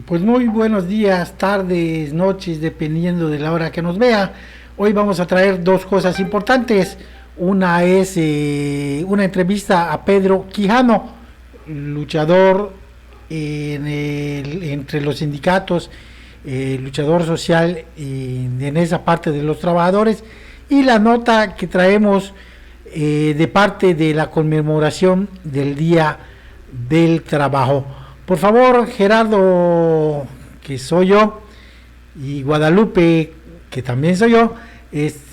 Pues muy buenos días, tardes, noches, dependiendo de la hora que nos vea. Hoy vamos a traer dos cosas importantes. Una es una entrevista a Pedro Quijano, luchador entre los sindicatos, luchador social en esa parte de los trabajadores. Y la nota que traemos de parte de la conmemoración del Día del Trabajo. Por favor, Gerardo, que soy yo, y Guadalupe, que también soy yo,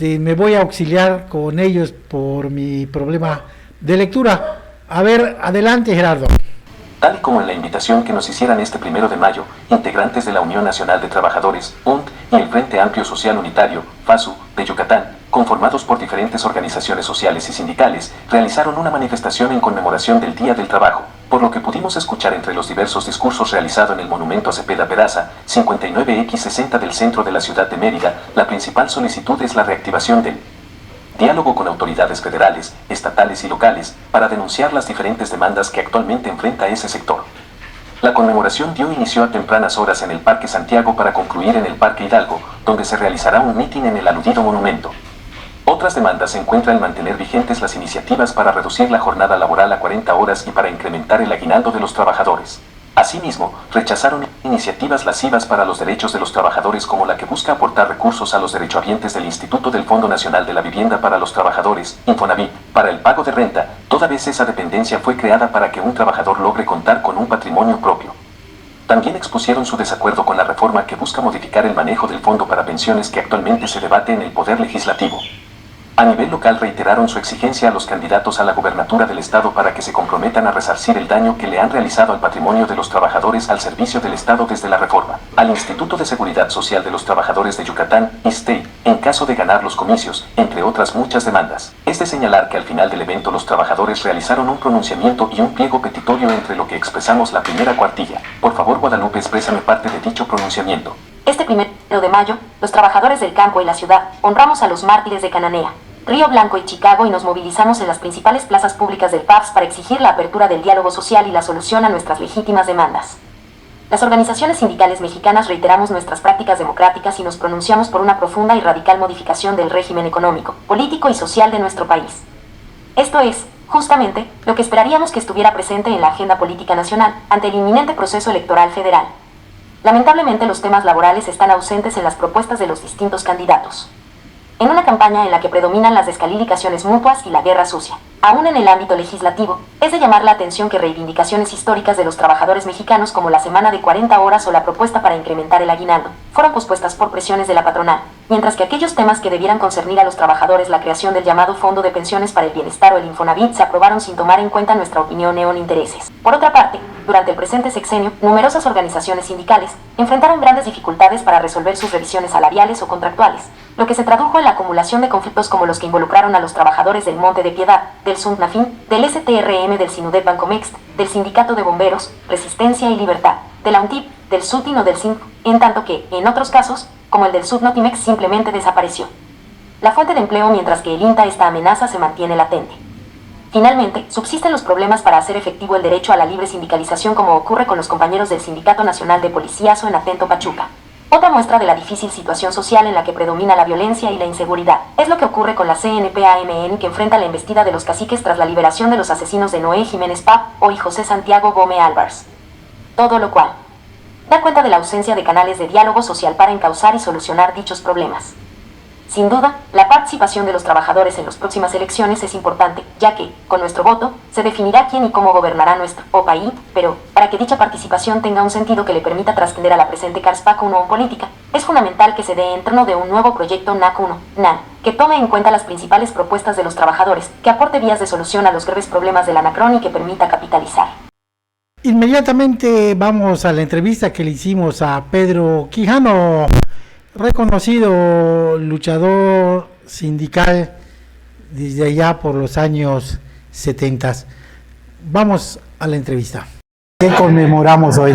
me voy a auxiliar con ellos por mi problema de lectura. A ver, adelante, Gerardo. Tal y como en la invitación que nos hicieran este 1 de mayo, integrantes de la Unión Nacional de Trabajadores, UNT, y el Frente Amplio Social Unitario, FASU, de Yucatán, conformados por diferentes organizaciones sociales y sindicales, realizaron una manifestación en conmemoración del Día del Trabajo, por lo que pudimos escuchar entre los diversos discursos realizados en el monumento a Cepeda Peraza, 59X60 del centro de la ciudad de Mérida. La principal solicitud es la reactivación del diálogo con autoridades federales, estatales y locales, para denunciar las diferentes demandas que actualmente enfrenta ese sector. La conmemoración dio inicio a tempranas horas en el Parque Santiago para concluir en el Parque Hidalgo, donde se realizará un mitin en el aludido monumento. Otras demandas se encuentran en mantener vigentes las iniciativas para reducir la jornada laboral a 40 horas y para incrementar el aguinaldo de los trabajadores. Asimismo, rechazaron iniciativas lascivas para los derechos de los trabajadores como la que busca aportar recursos a los derechohabientes del Instituto del Fondo Nacional de la Vivienda para los Trabajadores, Infonavit, para el pago de renta, toda vez esa dependencia fue creada para que un trabajador logre contar con un patrimonio propio. También expusieron su desacuerdo con la reforma que busca modificar el manejo del fondo para pensiones que actualmente se debate en el Poder Legislativo. A nivel local reiteraron su exigencia a los candidatos a la gobernatura del estado para que se comprometan a resarcir el daño que le han realizado al patrimonio de los trabajadores al servicio del estado desde la reforma, al Instituto de Seguridad Social de los Trabajadores de Yucatán, ISTEI, en caso de ganar los comicios, entre otras muchas demandas. Es de señalar que al final del evento los trabajadores realizaron un pronunciamiento y un pliego petitorio entre lo que expresamos la primera cuartilla. Por favor, Guadalupe, exprésame parte de dicho pronunciamiento. Este 1 de mayo, los trabajadores del campo y la ciudad honramos a los mártires de Cananea, Río Blanco y Chicago y nos movilizamos en las principales plazas públicas del PAPS para exigir la apertura del diálogo social y la solución a nuestras legítimas demandas. Las organizaciones sindicales mexicanas reiteramos nuestras prácticas democráticas y nos pronunciamos por una profunda y radical modificación del régimen económico, político y social de nuestro país. Esto es, justamente, lo que esperaríamos que estuviera presente en la agenda política nacional ante el inminente proceso electoral federal. Lamentablemente los temas laborales están ausentes en las propuestas de los distintos candidatos. En una campaña en la que predominan las descalificaciones mutuas y la guerra sucia, aún en el ámbito legislativo, es de llamar la atención que reivindicaciones históricas de los trabajadores mexicanos como la semana de 40 horas o la propuesta para incrementar el aguinaldo, fueron pospuestas por presiones de la patronal, mientras que aquellos temas que debieran concernir a los trabajadores, la creación del llamado Fondo de Pensiones para el Bienestar o el Infonavit, se aprobaron sin tomar en cuenta nuestra opinión o intereses. Por otra parte, durante el presente sexenio, numerosas organizaciones sindicales enfrentaron grandes dificultades para resolver sus revisiones salariales o contractuales, lo que se tradujo en la acumulación de conflictos como los que involucraron a los trabajadores del Monte de Piedad, del SUNAFIN, del STRM, del SINUDEP Bancomext, del Sindicato de Bomberos, Resistencia y Libertad, de la UNTIP, del SUTIN o del SINC, en tanto que, en otros casos, como el del SUDNOTIMEX, simplemente desapareció. La fuente de empleo, mientras que el INTA esta amenaza se mantiene latente. Finalmente, subsisten los problemas para hacer efectivo el derecho a la libre sindicalización, como ocurre con los compañeros del Sindicato Nacional de Policías o en Atento Pachuca. Otra muestra de la difícil situación social en la que predomina la violencia y la inseguridad es lo que ocurre con la CNPAMN, que enfrenta la embestida de los caciques tras la liberación de los asesinos de Noé Jiménez Pap y José Santiago Gómez Álvarez. Todo lo cual da cuenta de la ausencia de canales de diálogo social para encauzar y solucionar dichos problemas. Sin duda, la participación de los trabajadores en las próximas elecciones es importante, ya que, con nuestro voto, se definirá quién y cómo gobernará nuestro país, pero, para que dicha participación tenga un sentido que le permita trascender a la presente Carspac 1 política, es fundamental que se dé en torno de un nuevo proyecto NAC1, que tome en cuenta las principales propuestas de los trabajadores, que aporte vías de solución a los graves problemas del anacrón y que permita capitalizar. Inmediatamente vamos a la entrevista que le hicimos a Pedro Quijano, reconocido luchador sindical desde allá por los años 70. Vamos a la entrevista. ¿Qué conmemoramos hoy?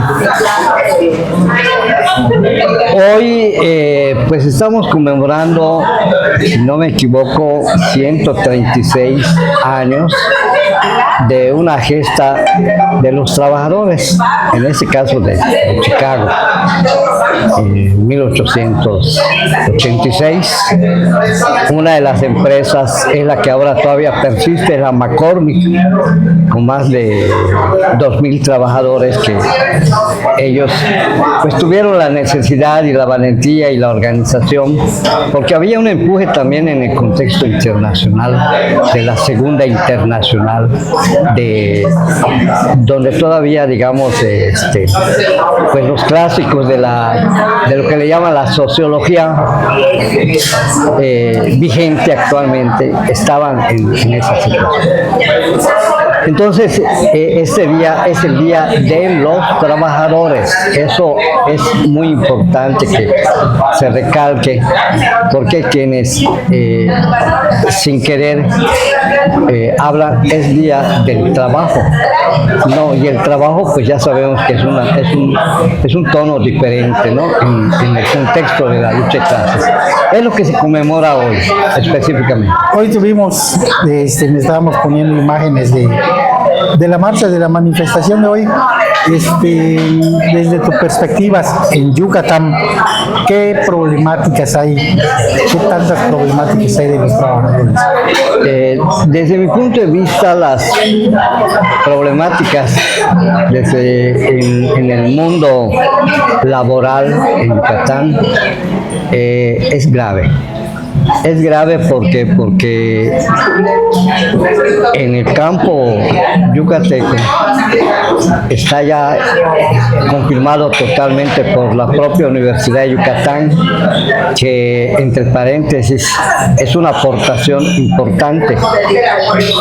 Hoy pues estamos conmemorando, si no me equivoco, 136 años de una gesta de los trabajadores, en este caso de Chicago, en 1886. Una de las empresas es la que ahora todavía persiste, la McCormick, con más de 2,000 trabajadores, que ellos pues tuvieron la necesidad y la valentía y la organización, porque había un empuje también en el contexto internacional de la Segunda Internacional, donde todavía, digamos, pues los clásicos de lo que le llaman la sociología vigente actualmente estaban en esa situación. Entonces, este día es el día de los trabajadores. Eso es muy importante que se recalque, porque quienes sin querer hablan es día del trabajo. No, y el trabajo pues ya sabemos que es un tono diferente, ¿no? En el contexto de la lucha de clases. Es lo que se conmemora hoy, específicamente. Hoy tuvimos, me estábamos poniendo imágenes de la marcha, de la manifestación de hoy. Desde tu perspectiva en Yucatán, ¿qué problemáticas hay? ¿Qué tantas problemáticas hay de los trabajadores? Desde mi punto de vista, las problemáticas en el mundo laboral en Yucatán es grave. Es grave porque en el campo yucateco está ya confirmado totalmente por la propia Universidad de Yucatán, que, entre paréntesis, es una aportación importante,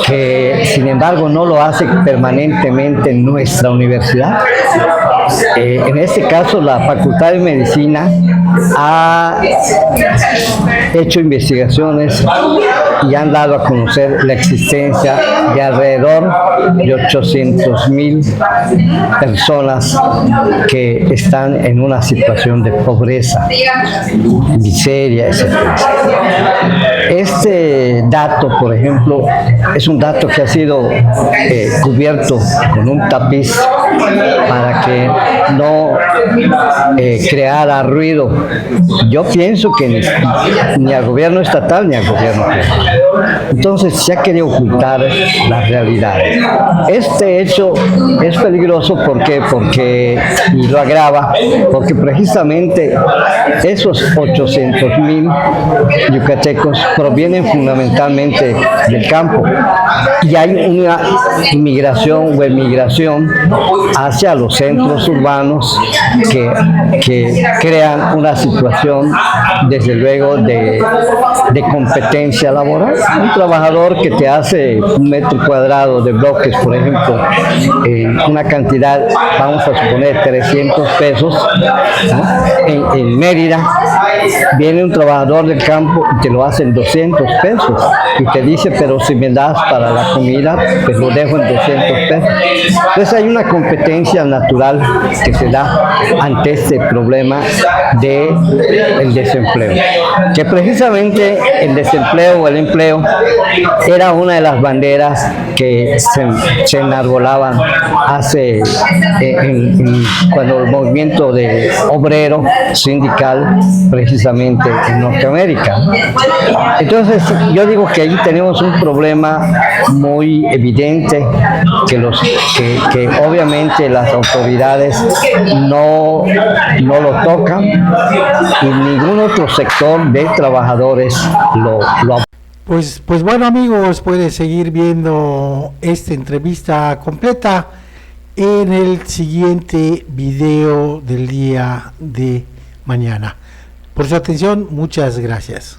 que sin embargo no lo hace permanentemente nuestra universidad. En este caso, la Facultad de Medicina ha hecho investigaciones y han dado a conocer la existencia de alrededor de 800,000 personas que están en una situación de pobreza, miseria, etc. Este dato, por ejemplo, es un dato que ha sido cubierto con un tapiz para que no creara ruido. Yo pienso que ni al gobierno estatal ni al gobierno federal. Entonces se ha querido ocultar la realidad. Este hecho es peligroso porque y lo agrava, porque precisamente esos 800,000 yucatecos provienen fundamentalmente del campo, y hay una inmigración o emigración hacia los centros urbanos que crean una situación, desde luego, de competencia laboral. Un trabajador que te hace 1 metro cuadrado de bloques, por ejemplo, una cantidad, vamos a suponer, 300 pesos, ¿no? En Mérida, viene un trabajador del campo y te lo hace en 200 pesos y te dice, pero si me das para la comida, pues lo dejo en 200 pesos. Entonces hay una competencia natural que se da ante este problema del desempleo, que precisamente el desempleo o el empleo era una de las banderas que se enarbolaban hace cuando el movimiento de obrero sindical, precisamente en Norteamérica. Entonces yo digo que ahí tenemos un problema muy evidente, que obviamente las autoridades no lo tocan, y ningún otro sector de trabajadores lo Pues bueno, amigos, puedes seguir viendo esta entrevista completa en el siguiente video del día de mañana. Por su atención, muchas gracias.